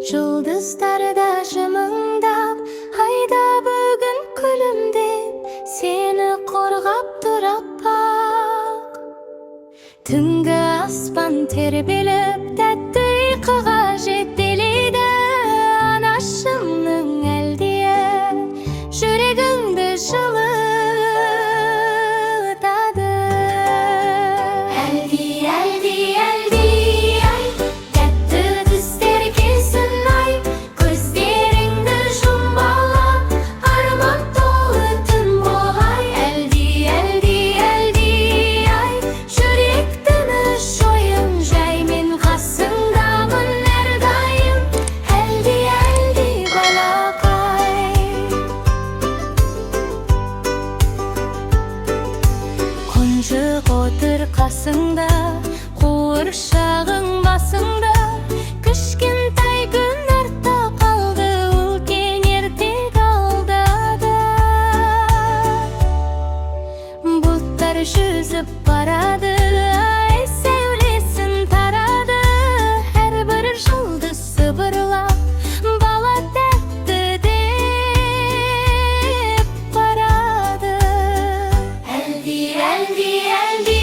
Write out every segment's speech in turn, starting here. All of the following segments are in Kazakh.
Жұлдыздарда жымыңдап, айда бүгін күлімдеп, сені қорғап тұрап бақ. Түнгі аспан тербеліп, тәтті ұйқыға жетелейді. Анашымның әлдиі жүрегіңді жылытады. Әлди, әлди, әлди, ай, тәтті түстер келсін, ай, көздеріңді жұмбала, арман толы түн болғай. Әлди, әлди, әлди, ай, жүрек тыныш ойын жай, мен қасыңдамын әрдайым. Әлди, әлди, балақай. Қонжық отыр қасыңда, қуыршағың басыңда, кішкентай күн артта қалды, үлкен ертек алдада. Бұлттар жүзіп барады, ай сәулесін тарады, әрбір жұлдыз сыбырлап, бала тәтті деп барады. Әлди, әлди, әлди,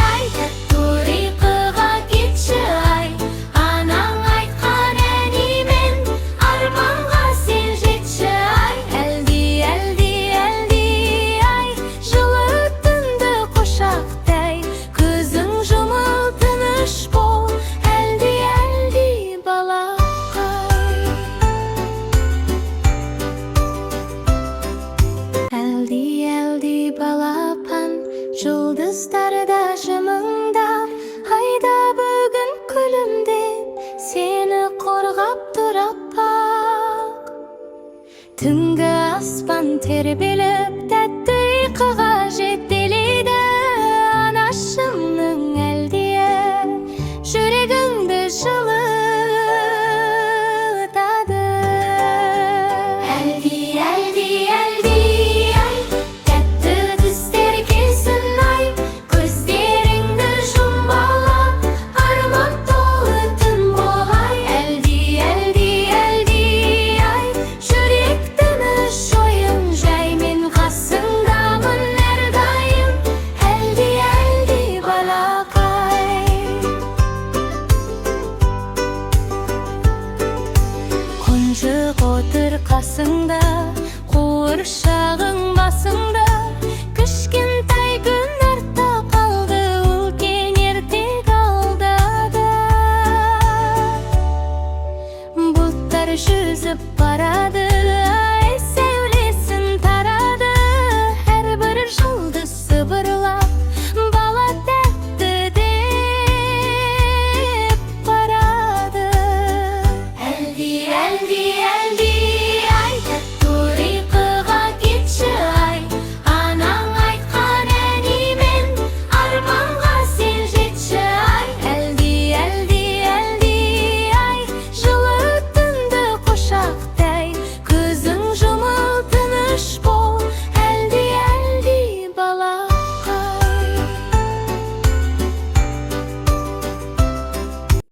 ай, тәтті ұйқыға кетші, ай, анаң айтқан әнімен арманға сен жетші, ай. Әлди, әлди, әлди, ай, жылы түнді құшақтай, көзің жұмыл тыныш бол. Әлди, әлди, балақай. Әлди, әлди, балапан, жұлдыздарда жымыңдап, айда бүгін күлімдеп, сені қорғап тұрап бақ. Түнгі аспан тербеліп, тәтті ұйқыға жетелейді. Анашымның әлдиі жүрегіңді жылытады. Әлди, әлди, әлди, ай, тәтті түстер келсін, ай, көздеріңді жұмбала, арман толы түн болғай. Әлди, әлди, әлди, ай, жүрек тыныш ойын жай, мен қасыңдамын әрдайым. Әлди, әлди, балақай. Қонжық отыр қасыңда, қуыршағың басыңда,